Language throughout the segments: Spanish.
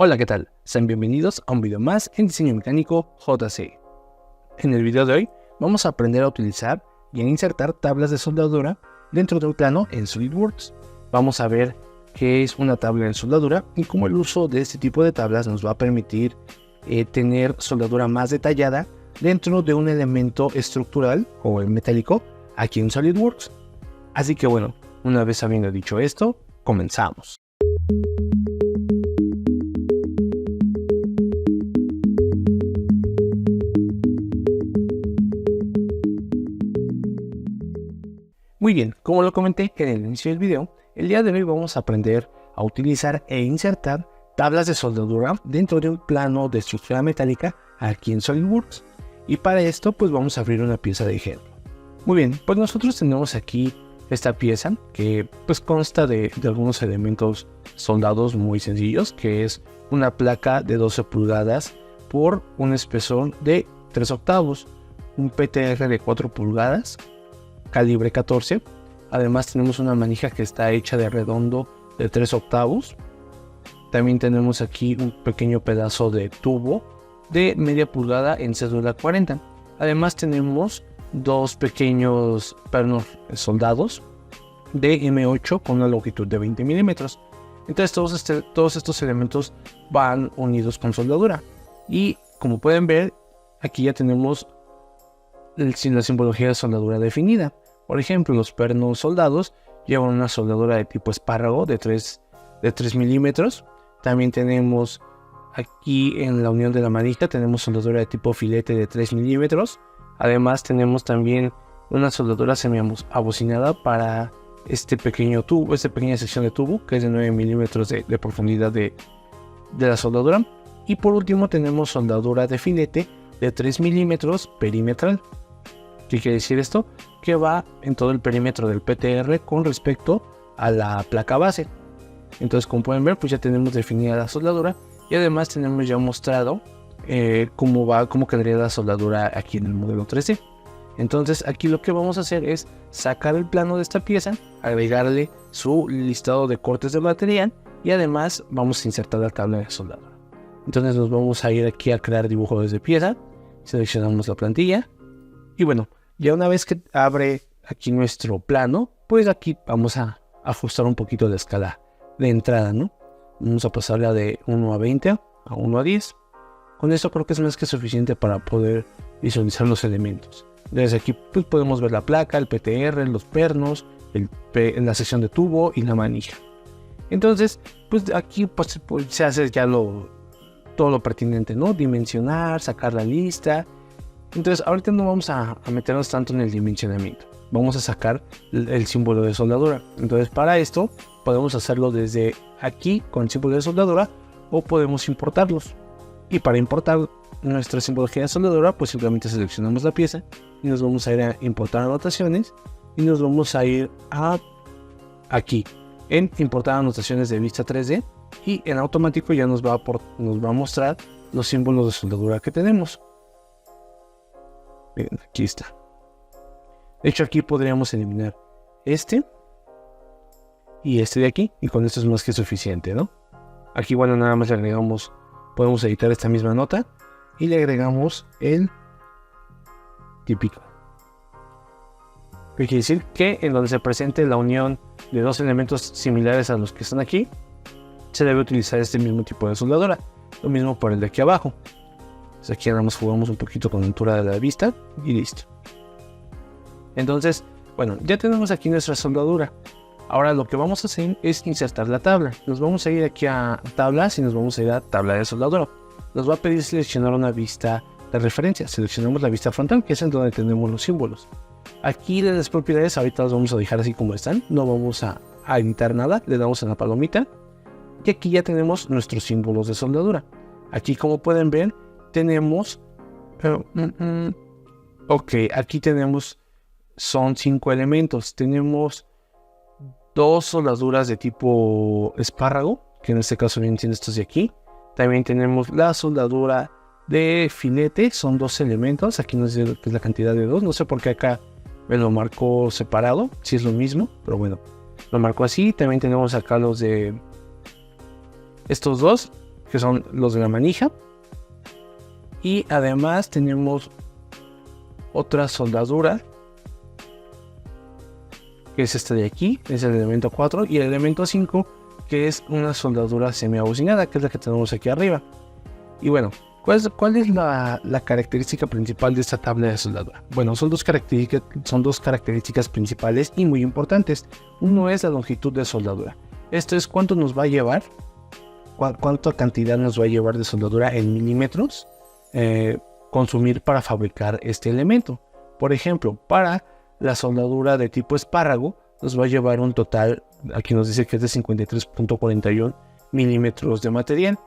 Hola, ¿qué tal? Sean bienvenidos a un video más en Diseño Mecánico JC. En el video de hoy vamos a aprender a utilizar y a insertar tablas de soldadura dentro de un plano en SolidWorks. Vamos a ver qué es una tabla de soldadura y cómo el uso de este tipo de tablas nos va a permitir tener soldadura más detallada dentro de un elemento estructural o el metálico aquí en SolidWorks. Así que bueno, una vez habiendo dicho esto, comenzamos. Muy bien, como lo comenté en el inicio del video, el día de hoy vamos a aprender a utilizar e insertar tablas de soldadura dentro de un plano de estructura metálica aquí en SolidWorks. Y para esto pues vamos a abrir una pieza de ejemplo. Muy bien, pues nosotros tenemos aquí esta pieza que pues consta de algunos elementos soldados muy sencillos, que es una placa de 12 pulgadas por un espesor de 3/8, un PTR de 4 pulgadas, calibre 14. Además tenemos una manija que está hecha de redondo de 3/8. También tenemos aquí un pequeño pedazo de tubo de media pulgada en cédula 40. Además tenemos dos pequeños pernos soldados de M8 con una longitud de 20 milímetros. Entonces todos estos elementos van unidos con soldadura. Y como pueden ver, aquí ya tenemos la simbología de soldadura definida. Por ejemplo, los pernos soldados llevan una soldadura de tipo espárrago de 3 milímetros. También tenemos aquí en la unión de la manija, tenemos soldadura de tipo filete de 3 milímetros. Además tenemos también una soldadura semi-abocinada para este pequeño tubo, esta pequeña sección de tubo que es de 9 milímetros de profundidad de la soldadura. Y por último tenemos soldadura de filete de 3 milímetros perimetral. ¿Qué quiere decir esto? Que va en todo el perímetro del PTR con respecto a la placa base. Entonces, como pueden ver, pues ya tenemos definida la soldadura y además tenemos ya mostrado cómo quedaría la soldadura aquí en el modelo 3D. Entonces, aquí lo que vamos a hacer es sacar el plano de esta pieza, agregarle su listado de cortes de material y además vamos a insertar la tabla de soldadura. Entonces, nos vamos a ir aquí a crear dibujo desde pieza, seleccionamos la plantilla y bueno, ya una vez que abre aquí nuestro plano, pues aquí vamos a ajustar un poquito la escala de entrada, ¿no? Vamos a pasarla de 1 a 20 a 1 a 10. Con esto creo que es más que suficiente para poder visualizar los elementos. Desde aquí pues podemos ver la placa, el PTR, los pernos, la sección de tubo y la manija. Entonces, pues aquí pues se hace ya todo lo pertinente, ¿no? Dimensionar, sacar la lista. Entonces ahorita no vamos a meternos tanto en el dimensionamiento. Vamos a sacar el símbolo de soldadura. Entonces para esto podemos hacerlo desde aquí con el símbolo de soldadura o podemos importarlos. Y para importar nuestra simbología de soldadura pues simplemente seleccionamos la pieza y nos vamos a ir a importar anotaciones y nos vamos a ir a aquí en importar anotaciones de vista 3D y en automático ya nos va a mostrar los símbolos de soldadura que tenemos. Miren, aquí está. De hecho aquí podríamos eliminar este y este de aquí y con esto es más que suficiente, ¿no? Aquí bueno, nada más le agregamos, podemos editar esta misma nota y le agregamos el típico. ¿Qué quiere decir? Que en donde se presente la unión de dos elementos similares a los que están aquí, se debe utilizar este mismo tipo de soldadura. Lo mismo por el de aquí abajo. Entonces aquí nada más jugamos un poquito con la altura de la vista y listo. Entonces, bueno, ya tenemos aquí nuestra soldadura. Ahora lo que vamos a hacer es insertar la tabla. Nos vamos a ir aquí a tablas y nos vamos a ir a tabla de soldadura. Nos va a pedir seleccionar una vista de referencia. Seleccionamos la vista frontal, que es en donde tenemos los símbolos. Aquí de las propiedades ahorita las vamos a dejar así como están. No vamos a editar nada. Le damos a la palomita. Y aquí ya tenemos nuestros símbolos de soldadura. Aquí como pueden ver tenemos ok, aquí tenemos son 5 elementos. Tenemos 2 soldaduras de tipo espárrago, que en este caso vienen siendo estos de aquí. También tenemos la soldadura de filete, son 2 elementos. Aquí no sé qué es la cantidad de 2, no sé por qué acá me lo marcó separado, si es lo mismo, pero bueno, lo marcó así. También tenemos acá los de estos dos que son los de la manija. Y además tenemos otra soldadura, que es esta de aquí, es el elemento 4, y el elemento 5, que es una soldadura semiabocinada, que es la que tenemos aquí arriba. Y bueno, ¿cuál es la característica principal de esta tabla de soldadura? Bueno, son dos características principales y muy importantes. Uno es la longitud de soldadura. Esto es cuánto nos va a llevar, cuánta cantidad nos va a llevar de soldadura en milímetros consumir para fabricar este elemento. Por ejemplo, para la soldadura de tipo espárrago nos va a llevar un total, aquí nos dice que es de 53.41 milímetros de material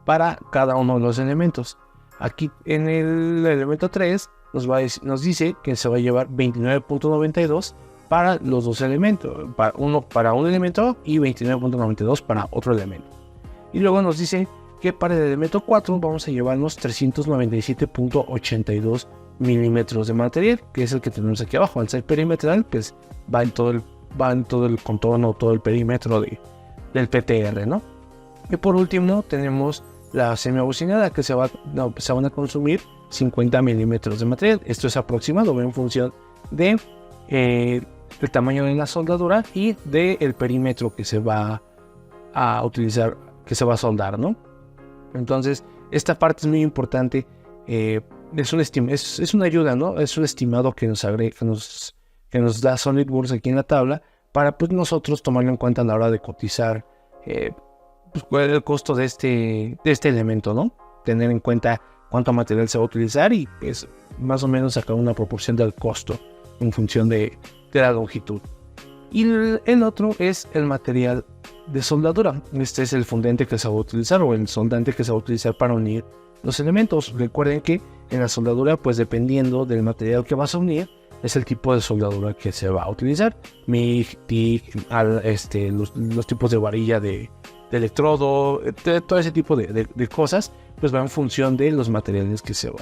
para cada uno de los elementos. Aquí en el elemento 3 nos dice que se va a llevar 29.92 para los dos elementos, para un elemento y 29.92 para otro elemento. Y luego nos dice que para el elemento 4 vamos a llevarnos 397.82 milímetros de material, que es el que tenemos aquí abajo. Al ser perimetral, pues va en todo el contorno, todo el perímetro del PTR, ¿no? Y por último tenemos la semiabocinada, que se van a consumir 50 milímetros de material. Esto es aproximado, en función de el tamaño de la soldadura y del perímetro que se va a utilizar, que se va a soldar, ¿no? Entonces, esta parte es muy importante. Es una ayuda, ¿no? Es un estimado que nos da SolidWorks aquí en la tabla para pues nosotros tomarlo en cuenta a la hora de cotizar pues, cuál es el costo de este elemento, ¿no? Tener en cuenta cuánto material se va a utilizar y pues más o menos sacar una proporción del costo en función de la longitud. Y el otro es el material de soldadura. Este es el fundente que se va a utilizar o el soldante que se va a utilizar para unir los elementos. Recuerden que en la soldadura, pues dependiendo del material que vas a unir, es el tipo de soldadura que se va a utilizar. MIG, TIG, los tipos de varilla de electrodo, todo ese tipo de cosas, pues va en función de los materiales que se va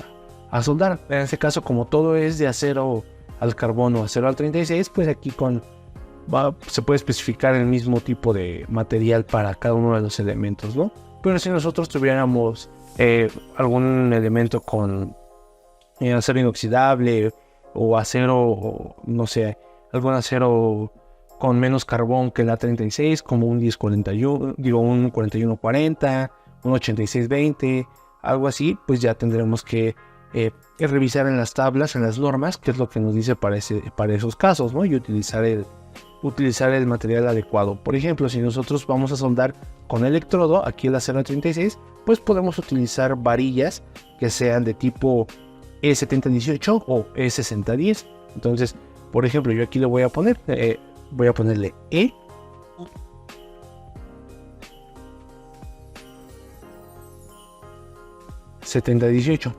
a soldar. En este caso, como todo es de acero al carbono, acero al 36, pues aquí se puede especificar el mismo tipo de material para cada uno de los elementos, ¿no? Pero si nosotros tuviéramos algún elemento con acero inoxidable o acero, no sé, algún acero con menos carbón que la 36, como un 1041, un 4140, un 8620, algo así, pues ya tendremos que revisar en las tablas, en las normas, qué es lo que nos dice para esos casos, ¿no? Y utilizar el material adecuado. Por ejemplo, si nosotros vamos a soldar con electrodo, aquí el acero 36, pues podemos utilizar varillas que sean de tipo E7018 o E6010. Entonces, por ejemplo, yo aquí le voy a ponerle E. E7018.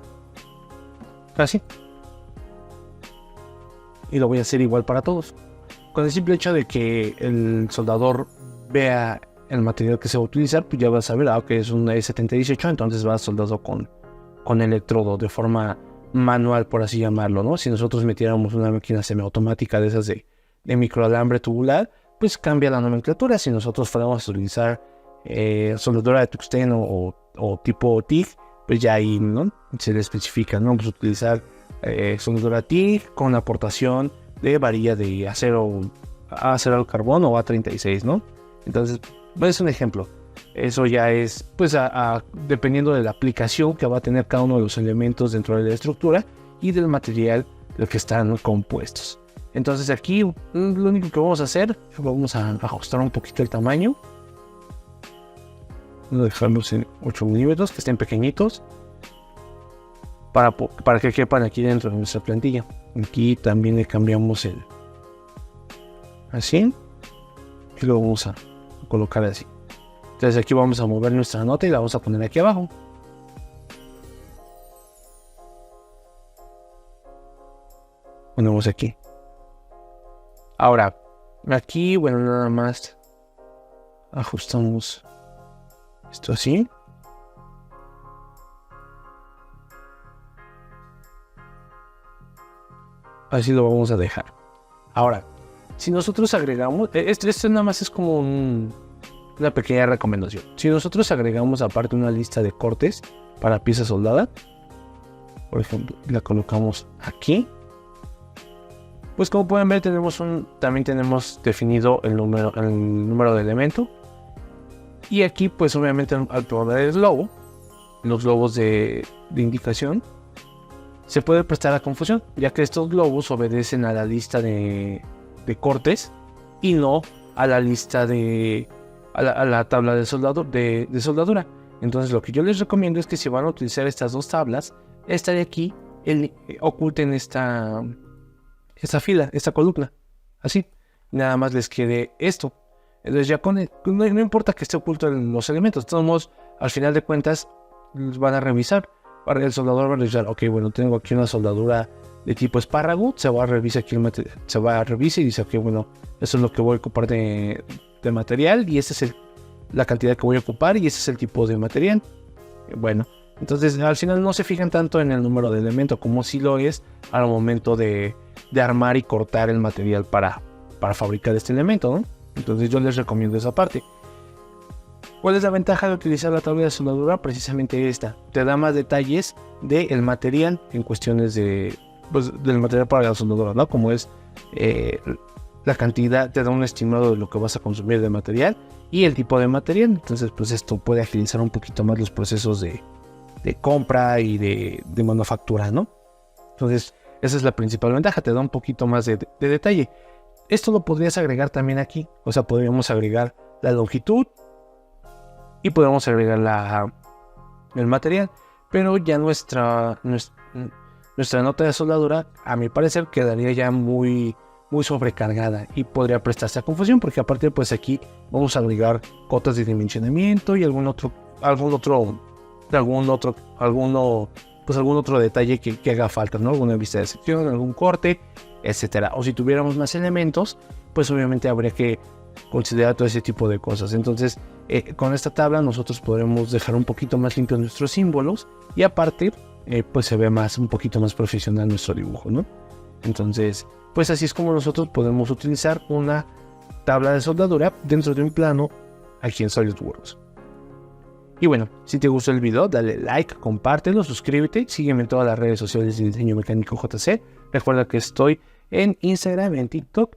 Así. Y lo voy a hacer igual para todos. Con el simple hecho de que el soldador vea el material que se va a utilizar, pues ya va a saber que es un E7018, entonces va soldado con electrodo de forma manual, por así llamarlo, ¿no? Si nosotros metiéramos una máquina semiautomática de esas de microalambre tubular, pues cambia la nomenclatura. Si nosotros fuéramos a utilizar soldadura de tungsteno o tipo TIG, pues ya ahí, ¿no? Se le especifica, ¿no? Pues utilizar soldadura TIG con aportación de varilla de acero al carbón o A36, ¿no? Entonces, es un ejemplo. Eso ya es, pues, dependiendo de la aplicación que va a tener cada uno de los elementos dentro de la estructura y del material del que están compuestos. Entonces aquí lo único que vamos a hacer, vamos a ajustar un poquito el tamaño. Vamos a dejarlos en 8 milímetros, que estén pequeñitos, para que quepan aquí dentro de nuestra plantilla. Aquí también le cambiamos así, y lo vamos a colocar así. Entonces aquí vamos a mover nuestra nota y la vamos a poner aquí abajo. Ponemos aquí. Ahora, aquí, bueno, nada más ajustamos esto así. Así lo vamos a dejar. Ahora, si nosotros agregamos, esto nada más es como una pequeña recomendación. Si nosotros agregamos aparte una lista de cortes para pieza soldada, por ejemplo, la colocamos aquí, pues como pueden ver también tenemos definido el número de elemento. Y aquí pues obviamente al poner el globo, los globos de indicación, se puede prestar a confusión, ya que estos globos obedecen a la lista de cortes y no a la lista a la tabla de soldadura. Entonces lo que yo les recomiendo es que si van a utilizar estas dos tablas, esta de aquí, oculten esta fila, esta columna, así, nada más les quede esto. Entonces ya no importa que esté oculto en los elementos, de todos modos, al final de cuentas, los van a revisar. El soldador va a revisar, ok, bueno, tengo aquí una soldadura de tipo espárrago, se va a revisar aquí y dice, ok, bueno, eso es lo que voy a ocupar de material y esta es la cantidad que voy a ocupar y ese es el tipo de material. Bueno, entonces al final no se fijan tanto en el número de elementos como si lo es al momento de armar y cortar el material para fabricar este elemento, ¿no? Entonces yo les recomiendo esa parte. ¿Cuál es la ventaja de utilizar la tabla de soldadura? Precisamente esta. Te da más detalles del material en cuestiones del material para la soldadura, ¿no? Como es la cantidad, te da un estimado de lo que vas a consumir de material y el tipo de material. Entonces pues esto puede agilizar un poquito más los procesos de compra y de manufactura, ¿no? Entonces esa es la principal ventaja, te da un poquito más de detalle. Esto lo podrías agregar también aquí, o sea, podríamos agregar la longitud y podemos agregar el material, pero ya nuestra nota de soldadura, a mi parecer, quedaría ya muy sobrecargada y podría prestarse a confusión, porque aparte pues aquí vamos a agregar cotas de dimensionamiento y algún otro detalle que haga falta, ¿no? Alguna vista de sección, algún corte, etcétera. O si tuviéramos más elementos, pues obviamente habría que considerar todo ese tipo de cosas. Entonces con esta tabla nosotros podremos dejar un poquito más limpios nuestros símbolos y aparte pues se ve un poquito más profesional nuestro dibujo, ¿no? Entonces pues así es como nosotros podemos utilizar una tabla de soldadura dentro de un plano aquí en SolidWorks. Y bueno, si te gustó el video, dale like, compártelo, suscríbete, sígueme en todas las redes sociales de Diseño Mecánico JC. Recuerda que estoy en Instagram, en TikTok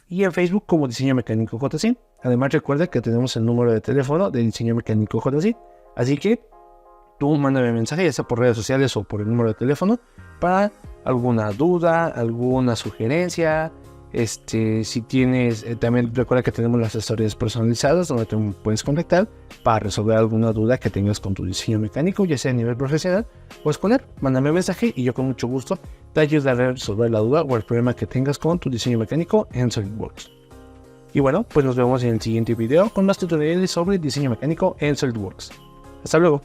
y en Facebook como Diseño Mecánico JC. Además recuerda que tenemos el número de teléfono de Diseño Mecánico JC. Así que tú mándame mensaje, ya sea por redes sociales o por el número de teléfono, para alguna duda, alguna sugerencia. Si tienes, también recuerda que tenemos las asesorías personalizadas donde te puedes contactar para resolver alguna duda que tengas con tu diseño mecánico, ya sea a nivel profesional o escolar. Mándame un mensaje y yo con mucho gusto te ayudaré a resolver la duda o el problema que tengas con tu diseño mecánico en SolidWorks. Y bueno, pues nos vemos en el siguiente video con más tutoriales sobre diseño mecánico en SolidWorks. Hasta luego.